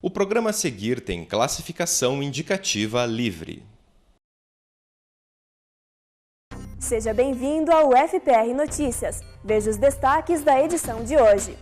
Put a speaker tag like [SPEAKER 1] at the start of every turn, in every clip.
[SPEAKER 1] O programa a seguir tem classificação indicativa livre.
[SPEAKER 2] Seja bem-vindo ao FPR Notícias. Veja os destaques da edição de hoje.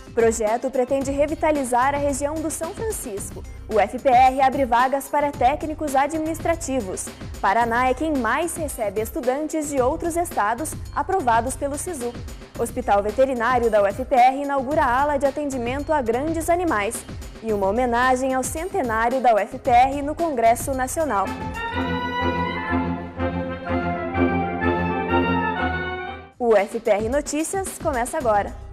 [SPEAKER 2] O projeto pretende revitalizar a região do São Francisco. O FPR abre vagas para técnicos administrativos. Paraná é quem mais recebe estudantes de outros estados aprovados pelo SISU. Hospital Veterinário da UFPR inaugura a ala de atendimento a grandes animais. E uma homenagem ao centenário da UFPR no Congresso Nacional. O FPR Notícias começa agora.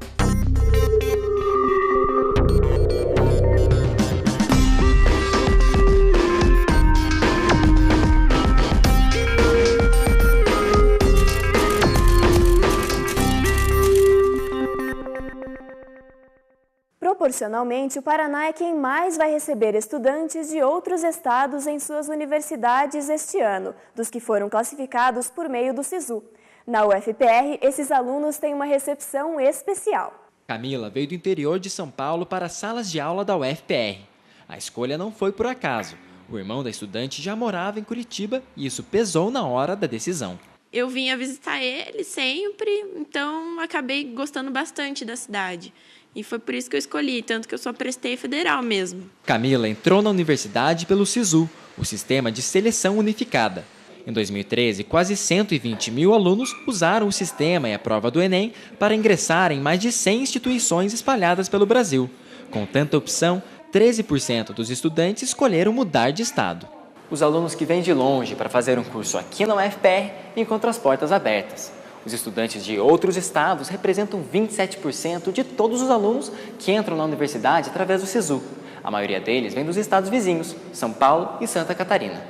[SPEAKER 2] Proporcionalmente, o Paraná é quem mais vai receber estudantes de outros estados em suas universidades este ano, dos que foram classificados por meio do SISU. Na UFPR, esses alunos têm uma recepção especial.
[SPEAKER 3] Camila veio do interior de São Paulo para as salas de aula da UFPR. A escolha não foi por acaso. O irmão da estudante já morava em Curitiba e isso pesou na hora da decisão.
[SPEAKER 4] Eu vinha visitar ele sempre, então acabei gostando bastante da cidade. E foi por isso que eu escolhi, tanto que eu só prestei federal mesmo.
[SPEAKER 3] Camila entrou na universidade pelo SISU, o Sistema de Seleção Unificada. Em 2013, quase 120 mil alunos usaram o sistema e a prova do Enem para ingressar em mais de 100 instituições espalhadas pelo Brasil. Com tanta opção, 13% dos estudantes escolheram mudar de estado. Os alunos que vêm de longe para fazer um curso aqui na UFPR encontram as portas abertas. Os estudantes de outros estados representam 27% de todos os alunos que entram na universidade através do SISU. A maioria deles vem dos estados vizinhos, São Paulo e Santa Catarina.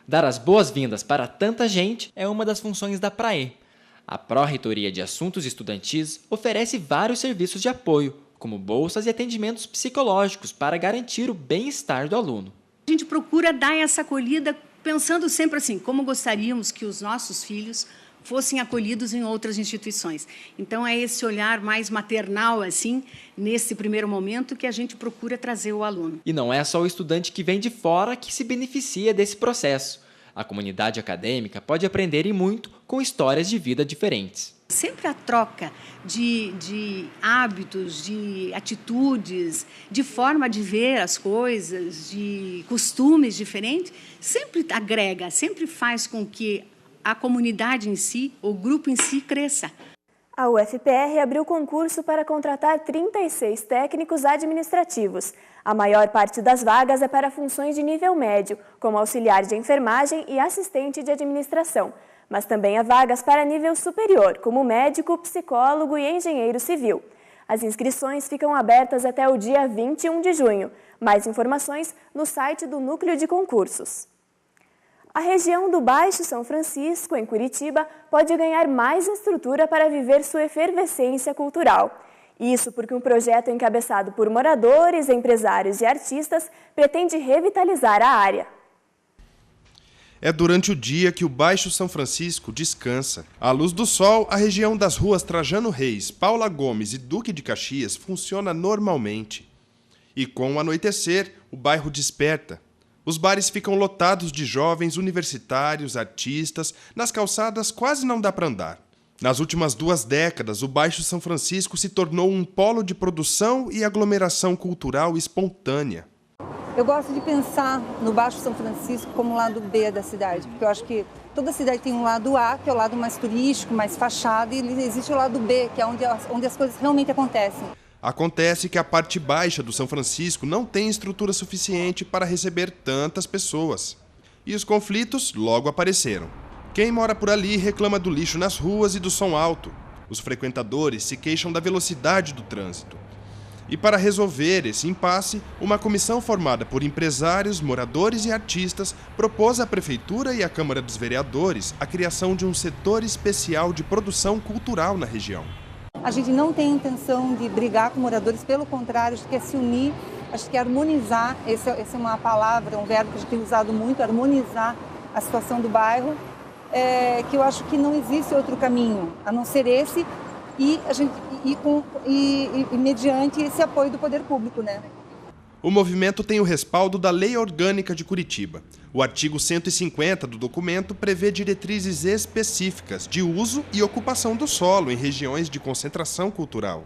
[SPEAKER 3] Dar as boas-vindas para tanta gente é uma das funções da PRAE. A Pró-Reitoria de Assuntos Estudantis oferece vários serviços de apoio, como bolsas e atendimentos psicológicos para garantir o bem-estar do aluno.
[SPEAKER 5] A gente procura dar essa acolhida pensando sempre assim, como gostaríamos que os nossos filhos fossem acolhidos em outras instituições. Então, é esse olhar mais maternal, assim, nesse primeiro momento, que a gente procura trazer o aluno.
[SPEAKER 3] E não é só o estudante que vem de fora que se beneficia desse processo. A comunidade acadêmica pode aprender e muito com histórias de vida diferentes.
[SPEAKER 5] Sempre a troca de hábitos, de atitudes, de forma de ver as coisas, de costumes diferentes, sempre agrega, sempre faz com que a comunidade em si, o grupo em si, cresça.
[SPEAKER 2] A UFPR abriu concurso para contratar 36 técnicos administrativos. A maior parte das vagas é para funções de nível médio, como auxiliar de enfermagem e assistente de administração. Mas também há vagas para nível superior, como médico, psicólogo e engenheiro civil. As inscrições ficam abertas até o dia 21 de junho. Mais informações no site do Núcleo de Concursos. A região do Baixo São Francisco, em Curitiba, pode ganhar mais estrutura para viver sua efervescência cultural. Isso porque um projeto encabeçado por moradores, empresários e artistas pretende revitalizar a área.
[SPEAKER 6] É durante o dia que o Baixo São Francisco descansa. À luz do sol, a região das ruas Trajano Reis, Paula Gomes e Duque de Caxias funciona normalmente. E com o anoitecer, o bairro desperta. Os bares ficam lotados de jovens, universitários, artistas. Nas calçadas quase não dá para andar. Nas últimas 2 décadas, o Baixo São Francisco se tornou um polo de produção e aglomeração cultural espontânea.
[SPEAKER 7] Eu gosto de pensar no Baixo São Francisco como o lado B da cidade, porque eu acho que toda cidade tem um lado A, que é o lado mais turístico, mais fachada, e existe o lado B, que é onde as coisas realmente acontecem.
[SPEAKER 6] Acontece que a parte baixa do São Francisco não tem estrutura suficiente para receber tantas pessoas. E os conflitos logo apareceram. Quem mora por ali reclama do lixo nas ruas e do som alto. Os frequentadores se queixam da velocidade do trânsito. E para resolver esse impasse, uma comissão formada por empresários, moradores e artistas propôs à Prefeitura e à Câmara dos Vereadores a criação de um setor especial de produção cultural na região.
[SPEAKER 7] A gente não tem intenção de brigar com moradores, pelo contrário, a gente quer se unir, a gente quer harmonizar, essa é uma palavra, um verbo que a gente tem usado muito, harmonizar a situação do bairro, que eu acho que não existe outro caminho, a não ser esse, e mediante esse apoio do poder público, né?
[SPEAKER 6] O movimento tem o respaldo da Lei Orgânica de Curitiba. O artigo 150 do documento prevê diretrizes específicas de uso e ocupação do solo em regiões de concentração cultural.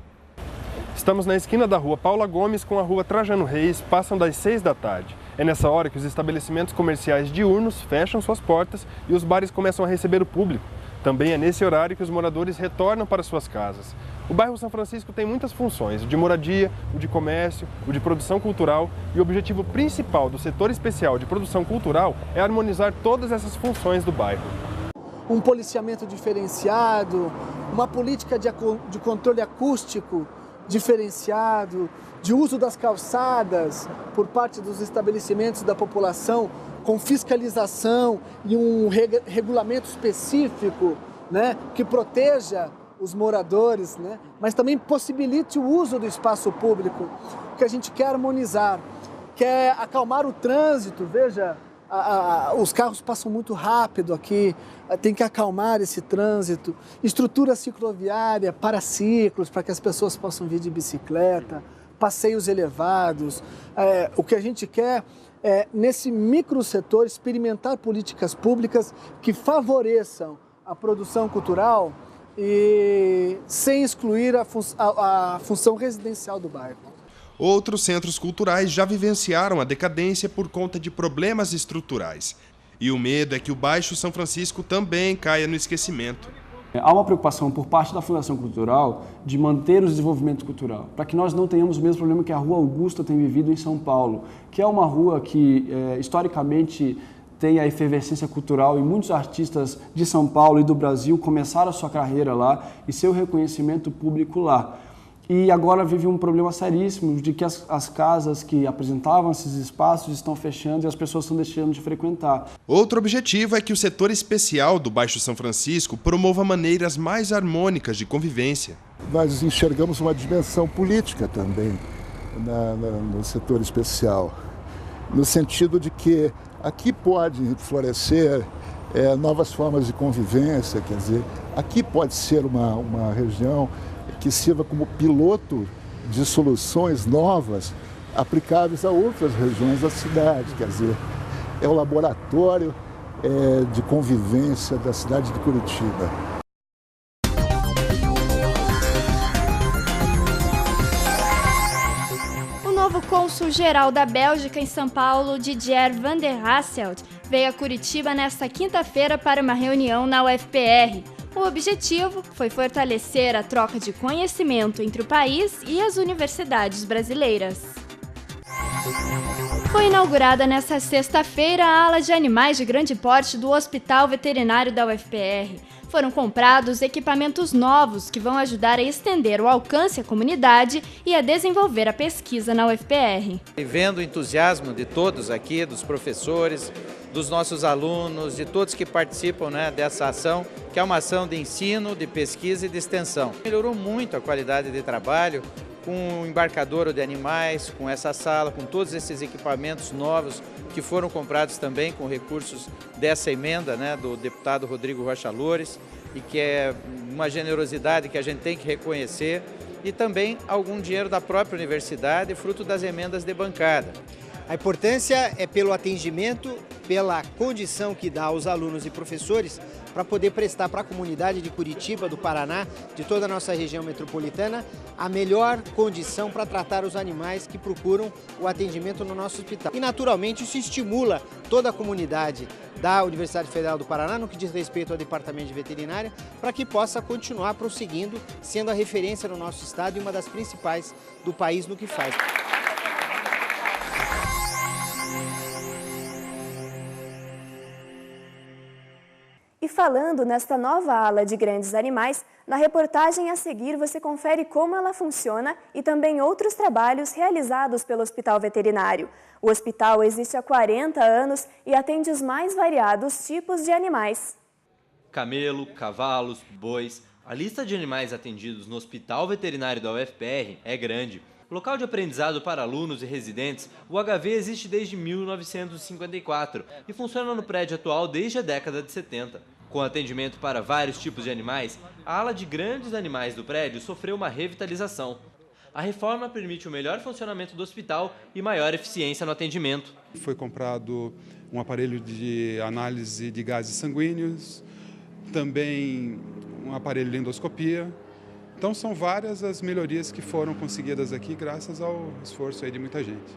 [SPEAKER 8] Estamos na esquina da rua Paula Gomes com a rua Trajano Reis, passam das 6 da tarde. É nessa hora que os estabelecimentos comerciais diurnos fecham suas portas e os bares começam a receber o público. Também é nesse horário que os moradores retornam para suas casas. O bairro São Francisco tem muitas funções, o de moradia, o de comércio, o de produção cultural, e o objetivo principal do setor especial de produção cultural é harmonizar todas essas funções do bairro.
[SPEAKER 9] Um policiamento diferenciado, uma política de controle acústico diferenciado, de uso das calçadas por parte dos estabelecimentos da população, com fiscalização e um regulamento específico, né, que proteja os moradores, né, mas também possibilite o uso do espaço público, que a gente quer harmonizar, quer acalmar o trânsito. Veja, os carros passam muito rápido aqui, tem que acalmar esse trânsito, estrutura cicloviária para ciclos, para que as pessoas possam vir de bicicleta, passeios elevados. O que a gente quer é, nesse microsetor, experimentar políticas públicas que favoreçam a produção cultural e sem excluir a função residencial do bairro.
[SPEAKER 6] Outros centros culturais já vivenciaram a decadência por conta de problemas estruturais. E o medo é que o Baixo São Francisco também caia no esquecimento.
[SPEAKER 10] Há uma preocupação por parte da Fundação Cultural de manter o desenvolvimento cultural, para que nós não tenhamos o mesmo problema que a Rua Augusta tem vivido em São Paulo, que é uma rua que, historicamente, tem a efervescência cultural e muitos artistas de São Paulo e do Brasil começaram a sua carreira lá e seu reconhecimento público lá. E agora vive um problema seríssimo de que as casas que apresentavam esses espaços estão fechando e as pessoas estão deixando de frequentar.
[SPEAKER 6] Outro objetivo é que o setor especial do Baixo São Francisco promova maneiras mais harmônicas de convivência.
[SPEAKER 11] Nós enxergamos uma dimensão política também no setor especial, no sentido de que aqui pode florescer novas formas de convivência, quer dizer, aqui pode ser uma região que sirva como piloto de soluções novas aplicáveis a outras regiões da cidade. Quer dizer, é o laboratório de convivência da cidade de Curitiba.
[SPEAKER 12] O novo cônsul-geral da Bélgica em São Paulo, Didier van der Hasselt, veio a Curitiba nesta quinta-feira para uma reunião na UFPR. O objetivo foi fortalecer a troca de conhecimento entre o país e as universidades brasileiras. Foi inaugurada nesta sexta-feira a ala de animais de grande porte do Hospital Veterinário da UFPR. Foram comprados equipamentos novos que vão ajudar a estender o alcance à comunidade e a desenvolver a pesquisa na UFPR.
[SPEAKER 13] Vendo o entusiasmo de todos aqui, dos professores, dos nossos alunos, de todos que participam, dessa ação, que é uma ação de ensino, de pesquisa e de extensão. Melhorou muito a qualidade de trabalho com o embarcadouro de animais, com essa sala, com todos esses equipamentos novos que foram comprados também com recursos dessa emenda do deputado Rodrigo Rocha Loures, e que é uma generosidade que a gente tem que reconhecer, e também algum dinheiro da própria universidade, fruto das emendas de bancada.
[SPEAKER 14] A importância é pelo atendimento, pela condição que dá aos alunos e professores para poder prestar para a comunidade de Curitiba, do Paraná, de toda a nossa região metropolitana, a melhor condição para tratar os animais que procuram o atendimento no nosso hospital. E, naturalmente, isso estimula toda a comunidade da Universidade Federal do Paraná, no que diz respeito ao Departamento de Veterinária, para que possa continuar prosseguindo, sendo a referência no nosso estado e uma das principais do país no que faz.
[SPEAKER 2] E falando nesta nova ala de grandes animais, na reportagem a seguir você confere como ela funciona e também outros trabalhos realizados pelo Hospital Veterinário. O hospital existe há 40 anos e atende os mais variados tipos de animais.
[SPEAKER 15] Camelo, cavalos, bois. A lista de animais atendidos no Hospital Veterinário da UFPR é grande. Local de aprendizado para alunos e residentes, o HV existe desde 1954 e funciona no prédio atual desde a década de 70. Com atendimento para vários tipos de animais, a ala de grandes animais do prédio sofreu uma revitalização. a reforma permite o melhor funcionamento do hospital e maior eficiência no atendimento.
[SPEAKER 16] Foi comprado um aparelho de análise de gases sanguíneos, também um aparelho de endoscopia. Então são várias as melhorias que foram conseguidas aqui graças ao esforço aí de muita gente.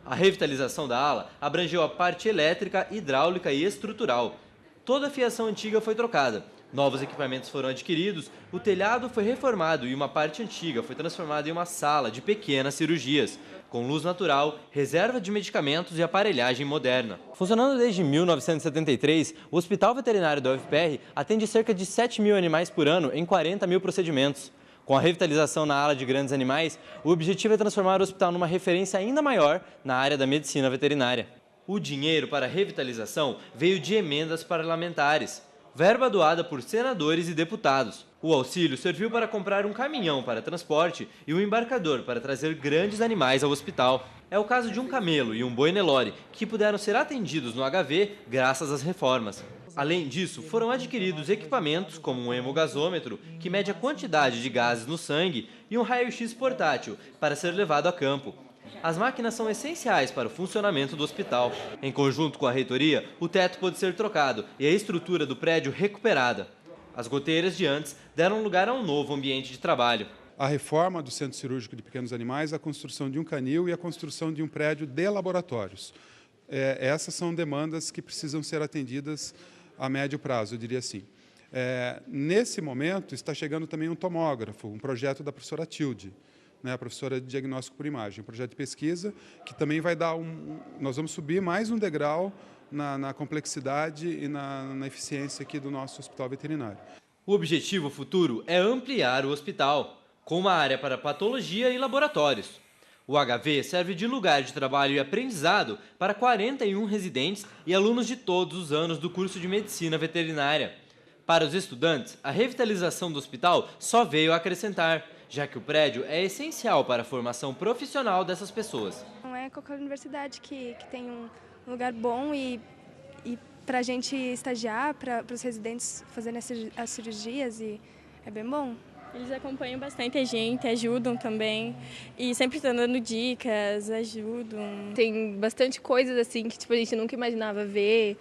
[SPEAKER 15] A revitalização da ala abrangeu a parte elétrica, hidráulica e estrutural. Toda a fiação antiga foi trocada, novos equipamentos foram adquiridos, o telhado foi reformado e uma parte antiga foi transformada em uma sala de pequenas cirurgias, com luz natural, reserva de medicamentos e aparelhagem moderna. Funcionando desde 1973, o Hospital Veterinário da UFPR atende cerca de 7 mil animais por ano em 40 mil procedimentos. Com a revitalização na ala de grandes animais, o objetivo é transformar o hospital numa referência ainda maior na área da medicina veterinária. O dinheiro para a revitalização veio de emendas parlamentares, verba doada por senadores e deputados. O auxílio serviu para comprar um caminhão para transporte e um embarcador para trazer grandes animais ao hospital. É o caso de um camelo e um boi Nelore, que puderam ser atendidos no HV graças às reformas. Além disso, foram adquiridos equipamentos como um hemogazômetro, que mede a quantidade de gases no sangue, e um raio-x portátil, para ser levado a campo. As máquinas são essenciais para o funcionamento do hospital. Em conjunto com a reitoria, o teto pôde ser trocado e a estrutura do prédio recuperada. As goteiras de antes deram lugar a um novo ambiente de trabalho.
[SPEAKER 16] A reforma do Centro Cirúrgico de Pequenos Animais, a construção de um canil e a construção de um prédio de laboratórios. Essas são demandas que precisam ser atendidas a médio prazo, eu diria assim. Nesse momento, está chegando também um tomógrafo, um projeto da professora Tilde, a professora de diagnóstico por imagem, um projeto de pesquisa que também vai dar nós vamos subir mais um degrau na complexidade e na eficiência aqui do nosso hospital veterinário.
[SPEAKER 15] O objetivo futuro é ampliar o hospital, com uma área para patologia e laboratórios. O HV serve de lugar de trabalho e aprendizado para 41 residentes e alunos de todos os anos do curso de Medicina Veterinária. Para os estudantes, a revitalização do hospital só veio a acrescentar, já que o prédio é essencial para a formação profissional dessas pessoas.
[SPEAKER 17] Não é qualquer universidade que tem um lugar bom e para a gente estagiar, para os residentes fazerem as cirurgias, e é bem bom.
[SPEAKER 4] Eles acompanham bastante a gente, ajudam também e sempre estão dando dicas, ajudam.
[SPEAKER 18] Tem bastante coisas assim que a gente nunca imaginava ver.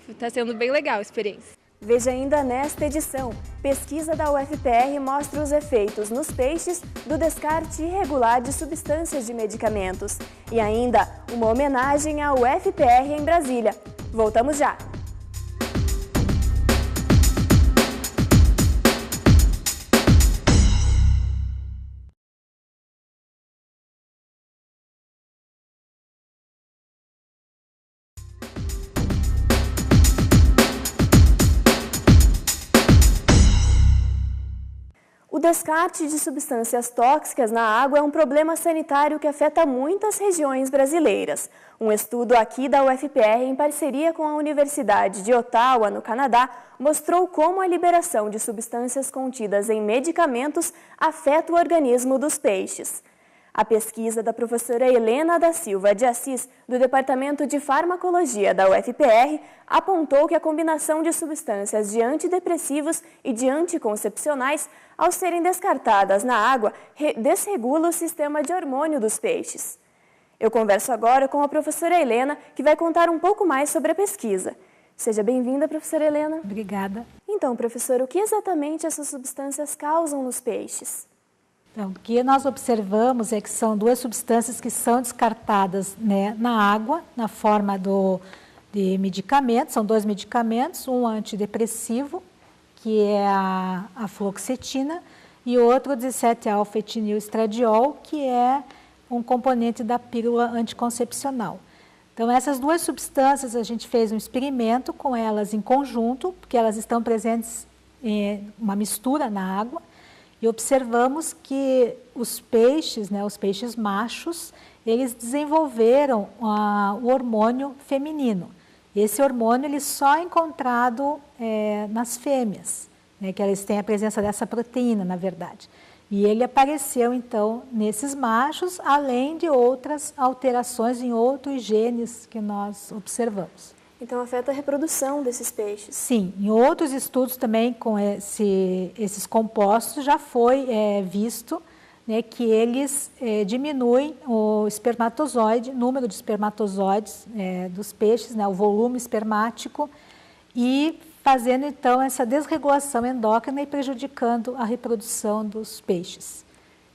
[SPEAKER 18] Está sendo bem legal a experiência.
[SPEAKER 2] Veja ainda nesta edição, pesquisa da UFPR mostra os efeitos nos peixes do descarte irregular de substâncias de medicamentos. E ainda, uma homenagem à UFPR em Brasília. Voltamos já! O descarte de substâncias tóxicas na água é um problema sanitário que afeta muitas regiões brasileiras. Um estudo aqui da UFPR, em parceria com a Universidade de Ottawa, no Canadá, mostrou como a liberação de substâncias contidas em medicamentos afeta o organismo dos peixes. A pesquisa da professora Helena da Silva de Assis, do Departamento de Farmacologia da UFPR, apontou que a combinação de substâncias de antidepressivos e de anticoncepcionais, ao serem descartadas na água, desregula o sistema de hormônio dos peixes. Eu converso agora com a professora Helena, que vai contar um pouco mais sobre a pesquisa. Seja bem-vinda, professora Helena.
[SPEAKER 19] Obrigada.
[SPEAKER 2] Então, professora, o que exatamente essas substâncias causam nos peixes?
[SPEAKER 19] Então, o que nós observamos é que são duas substâncias que são descartadas, na água, na forma de medicamentos. São dois medicamentos, um antidepressivo, que é a fluoxetina, e outro 17-alfa-etinil-estradiol, que é um componente da pílula anticoncepcional. Então, essas duas substâncias, a gente fez um experimento com elas em conjunto, porque elas estão presentes em uma mistura na água, e observamos que os peixes machos, eles desenvolveram o hormônio feminino. Esse hormônio ele só é encontrado nas fêmeas, que eles têm a presença dessa proteína, na verdade. E ele apareceu, então, nesses machos, além de outras alterações em outros genes que nós observamos.
[SPEAKER 2] Então, afeta a reprodução desses peixes?
[SPEAKER 19] Sim, em outros estudos também com esses compostos já foi visto né, que eles diminuem o espermatozoide, número de espermatozoides dos peixes, né, o volume espermático, e fazendo então essa desregulação endócrina e prejudicando a reprodução dos peixes.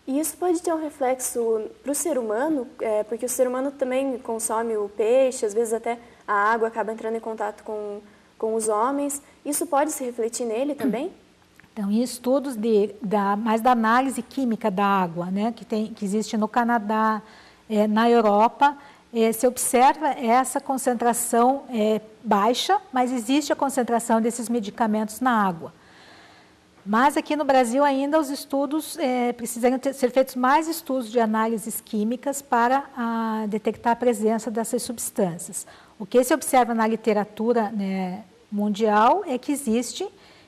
[SPEAKER 2] E isso pode ter um reflexo para o ser humano, porque o ser humano também consome o peixe, às vezes até a água acaba entrando em contato com os homens. Isso pode se refletir nele também?
[SPEAKER 19] Então, em estudos mais da análise química da água, né, que existe no Canadá, na Europa, se observa essa concentração baixa, mas existe a concentração desses medicamentos na água. Mas aqui no Brasil ainda os estudos precisam ser feitos mais estudos de análises químicas para detectar a presença dessas substâncias. O que se observa na literatura, né, mundial é que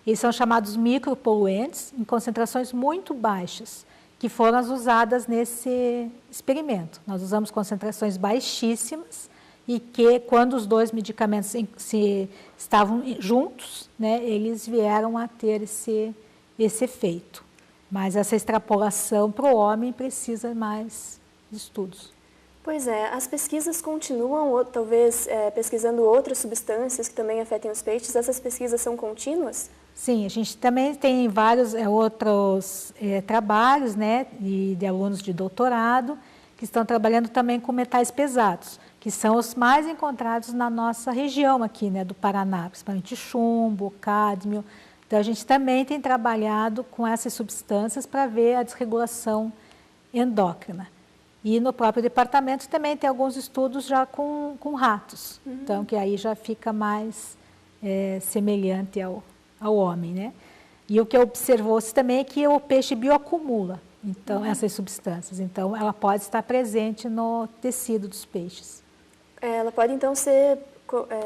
[SPEAKER 19] eles são chamados micropoluentes em concentrações muito baixas, que foram as usadas nesse experimento. Nós usamos concentrações baixíssimas e que, quando os dois medicamentos estavam juntos, né, eles vieram a ter esse efeito. Mas essa extrapolação para o homem precisa mais de estudos.
[SPEAKER 2] Pois é, as pesquisas continuam, talvez pesquisando outras substâncias que também afetem os peixes. Essas pesquisas são contínuas?
[SPEAKER 19] Sim, a gente também tem vários outros trabalhos, né, de alunos de doutorado que estão trabalhando também com metais pesados, que são os mais encontrados na nossa região aqui, né, do Paraná, principalmente chumbo, cádmio. Então, a gente também tem trabalhado com essas substâncias para ver a desregulação endócrina. E no próprio departamento também tem alguns estudos já com ratos, então que aí já fica mais semelhante ao homem, né? E o que observou-se também é que o peixe bioacumula, então, essas substâncias. Então, ela pode estar presente no tecido dos peixes.
[SPEAKER 2] Ela pode, então, ser...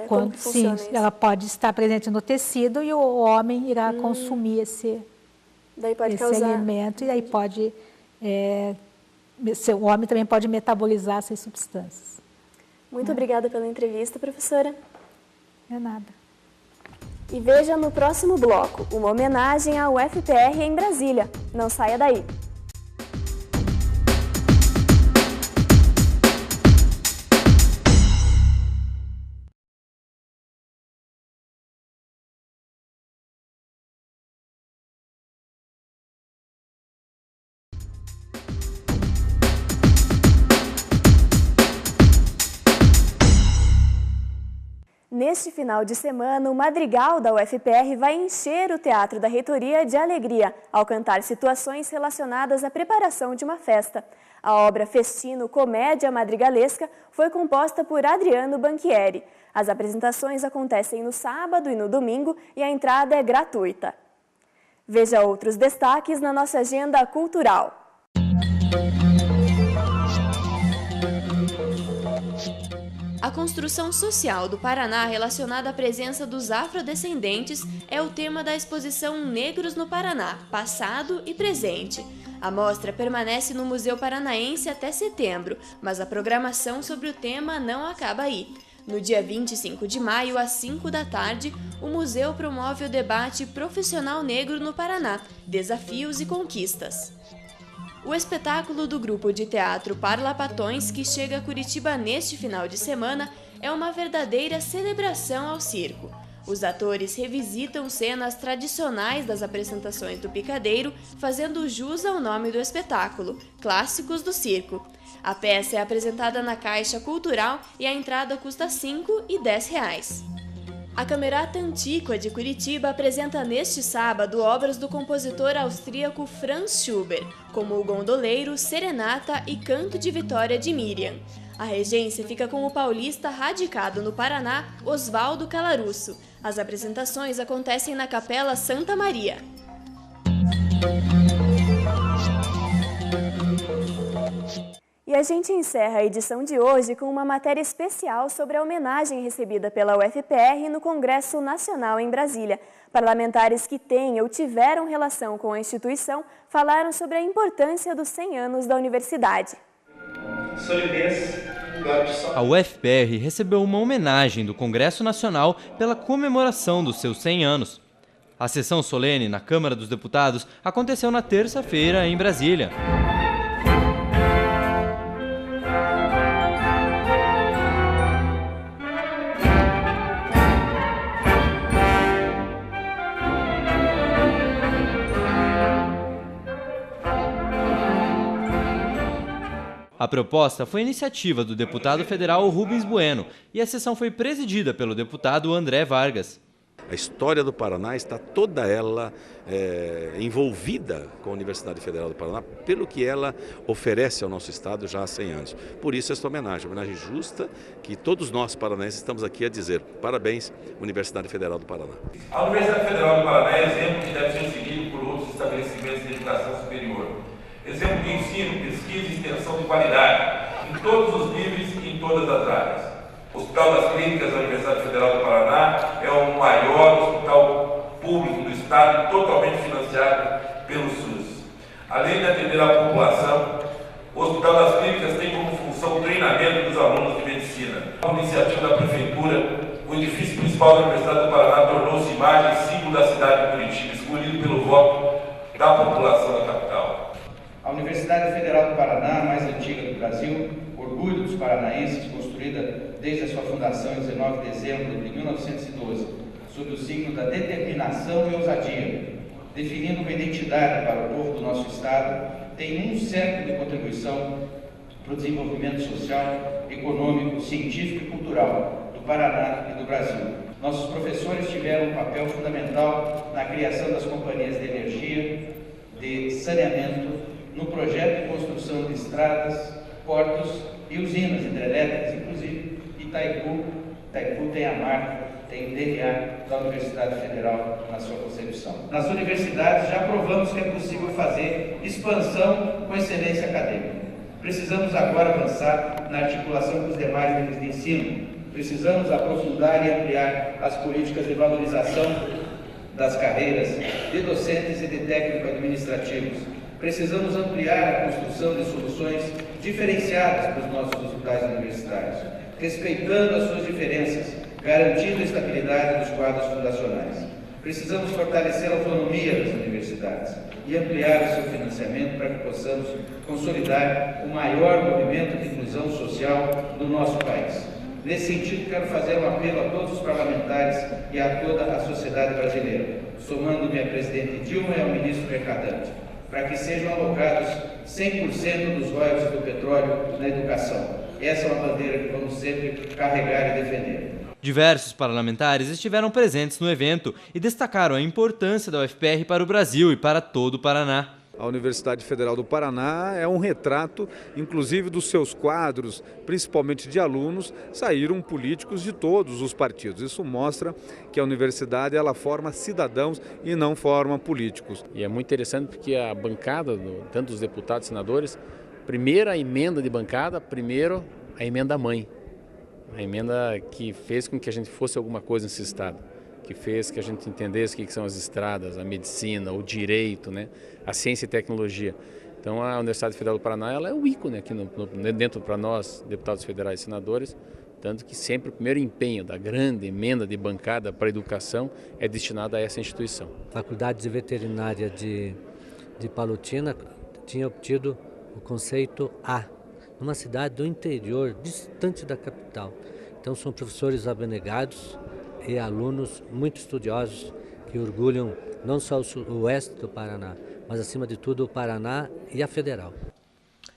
[SPEAKER 2] como que funciona isso?
[SPEAKER 19] Ela pode estar presente no tecido e o homem irá consumir esse alimento, e aí pode... o homem também pode metabolizar essas substâncias.
[SPEAKER 2] Muito obrigada pela entrevista, professora.
[SPEAKER 19] De nada.
[SPEAKER 2] E veja no próximo bloco, uma homenagem ao UFPR em Brasília. Não saia daí. Neste final de semana, o Madrigal da UFPR vai encher o Teatro da Reitoria de alegria ao cantar situações relacionadas à preparação de uma festa. A obra Festino Comédia Madrigalesca foi composta por Adriano Banchieri. As apresentações acontecem no sábado e no domingo e a entrada é gratuita. Veja outros destaques na nossa agenda cultural.
[SPEAKER 20] A construção social do Paraná relacionada à presença dos afrodescendentes é o tema da exposição Negros no Paraná, Passado e Presente. A mostra permanece no Museu Paranaense até setembro, mas a programação sobre o tema não acaba aí. No dia 25 de maio, às 5 da tarde, o museu promove o debate Profissional Negro no Paraná, Desafios e Conquistas. O espetáculo do grupo de teatro Parlapatões, que chega a Curitiba neste final de semana, é uma verdadeira celebração ao circo. Os atores revisitam cenas tradicionais das apresentações do Picadeiro, fazendo jus ao nome do espetáculo, Clássicos do Circo. A peça é apresentada na Caixa Cultural e a entrada custa R$ 5 e R$ 10. A Camerata Antiqua de Curitiba apresenta neste sábado obras do compositor austríaco Franz Schubert, como O Gondoleiro, Serenata e Canto de Vitória de Miriam. A regência fica com o paulista radicado no Paraná, Oswaldo Calarusso. As apresentações acontecem na Capela Santa Maria.
[SPEAKER 2] E a gente encerra a edição de hoje com uma matéria especial sobre a homenagem recebida pela UFPR no Congresso Nacional em Brasília. Parlamentares que têm ou tiveram relação com a instituição falaram sobre a importância dos 100 anos da universidade.
[SPEAKER 15] A UFPR recebeu uma homenagem do Congresso Nacional pela comemoração dos seus 100 anos. A sessão solene na Câmara dos Deputados aconteceu na terça-feira em Brasília. A proposta foi iniciativa do deputado federal Rubens Bueno e a sessão foi presidida pelo deputado André Vargas.
[SPEAKER 21] A história do Paraná está toda ela envolvida com a Universidade Federal do Paraná, pelo que ela oferece ao nosso estado já há 100 anos. Por isso esta homenagem justa que todos nós paranaenses estamos aqui a dizer. Parabéns, Universidade Federal do Paraná.
[SPEAKER 22] A Universidade Federal do Paraná é exemplo que deve ser seguido por outros estabelecimentos de educação superior. Exemplo de ensino, pesquisa e extensão de qualidade, em todos os níveis e em todas as áreas. O Hospital das Clínicas da Universidade Federal do Paraná é o maior hospital público do estado, totalmente financiado pelo SUS. Além de atender a população, o Hospital das Clínicas tem como função o treinamento dos alunos de medicina. Com iniciativa da Prefeitura, o edifício principal da Universidade do Paraná tornou-se imagem e símbolo da cidade de Curitiba, escolhido pelo voto da população da capital.
[SPEAKER 23] A Universidade Federal do Paraná, a mais antiga do Brasil, orgulho dos paranaenses, construída desde a sua fundação em 19 de dezembro de 1912, sob o signo da determinação e ousadia, definindo uma identidade para o povo do nosso estado, tem um século de contribuição para o desenvolvimento social, econômico, científico e cultural do Paraná e do Brasil. Nossos professores tiveram um papel fundamental na criação das companhias de energia, de saneamento, no projeto de construção de estradas, portos e usinas hidrelétricas, inclusive Itaipu. Itaipu tem a marca, tem DNA da Universidade Federal na sua concepção. Nas universidades já provamos que é possível fazer expansão com excelência acadêmica. Precisamos agora avançar na articulação com os demais níveis de ensino. Precisamos aprofundar e ampliar as políticas de valorização das carreiras de docentes e de técnico-administrativos. Precisamos ampliar a construção de soluções diferenciadas para os nossos hospitais universitários, respeitando as suas diferenças, garantindo a estabilidade dos quadros fundacionais. Precisamos fortalecer a autonomia das universidades e ampliar o seu financiamento para que possamos consolidar o maior movimento de inclusão social do nosso país. Nesse sentido, quero fazer um apelo a todos os parlamentares e a toda a sociedade brasileira, somando-me a presidente Dilma e ao ministro Mercadante, para que sejam alocados 100% dos royalties do petróleo na educação. Essa é uma bandeira que vamos sempre carregar e defender.
[SPEAKER 15] Diversos parlamentares estiveram presentes no evento e destacaram a importância da UFPR para o Brasil e para todo o Paraná.
[SPEAKER 24] A Universidade Federal do Paraná é um retrato, inclusive dos seus quadros, principalmente de alunos, saíram políticos de todos os partidos. Isso mostra que a universidade ela forma cidadãos e não forma políticos.
[SPEAKER 25] E é muito interessante porque a bancada, tanto dos deputados e senadores, primeira emenda de bancada, primeiro a emenda mãe. A emenda que fez com que a gente fosse alguma coisa nesse estado, que fez que a gente entendesse o que são as estradas, a medicina, o direito, né? A ciência e tecnologia. Então a Universidade Federal do Paraná ela é o ícone aqui dentro para nós, deputados federais e senadores, tanto que sempre o primeiro empenho da grande emenda de bancada para a educação é destinado a essa instituição.
[SPEAKER 26] A Faculdade de Veterinária de Palotina tinha obtido o conceito A, numa cidade do interior, distante da capital. Então são professores abnegados e alunos muito estudiosos que orgulham não só o oeste do Paraná, mas acima de tudo o Paraná e a Federal.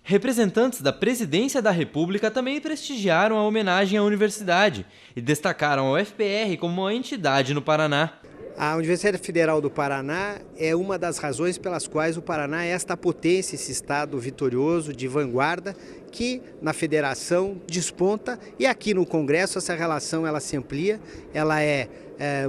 [SPEAKER 15] Representantes da Presidência da República também prestigiaram a homenagem à universidade e destacaram a UFPR como uma entidade no Paraná.
[SPEAKER 14] A Universidade Federal do Paraná é uma das razões pelas quais o Paraná é esta potência, esse estado vitorioso, de vanguarda, que na federação desponta e aqui no Congresso essa relação ela se amplia, ela é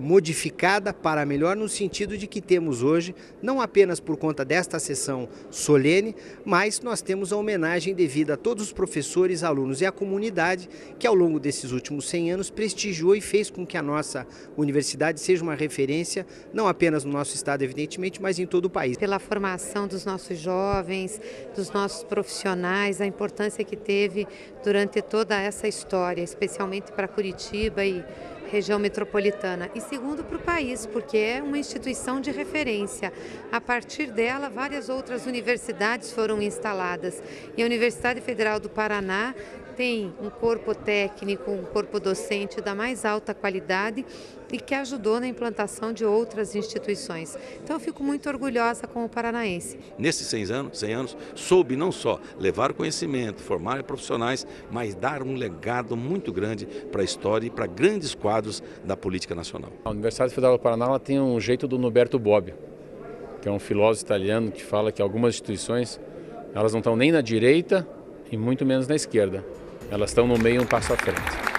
[SPEAKER 14] modificada para melhor no sentido de que temos hoje, não apenas por conta desta sessão solene, mas nós temos a homenagem devida a todos os professores, alunos e a comunidade que ao longo desses últimos 100 anos prestigiou e fez com que a nossa universidade seja uma referência, não apenas no nosso estado evidentemente, mas em todo o país.
[SPEAKER 27] Pela formação dos nossos jovens, dos nossos profissionais, a importância que teve durante toda essa história, especialmente para Curitiba e região metropolitana, e segundo para o país, porque é uma instituição de referência. A partir dela, várias outras universidades foram instaladas e a Universidade Federal do Paraná tem um corpo técnico, um corpo docente da mais alta qualidade e que ajudou na implantação de outras instituições. Então eu fico muito orgulhosa como paranaense.
[SPEAKER 21] Nesses 100 anos, soube não só levar conhecimento, formar profissionais, mas dar um legado muito grande para a história e para grandes quadros da política nacional.
[SPEAKER 25] A Universidade Federal do Paraná ela tem um jeito do Norberto Bobbio, que é um filósofo italiano que fala que algumas instituições elas não estão nem na direita e muito menos na esquerda. Elas estão no meio, um passo à frente.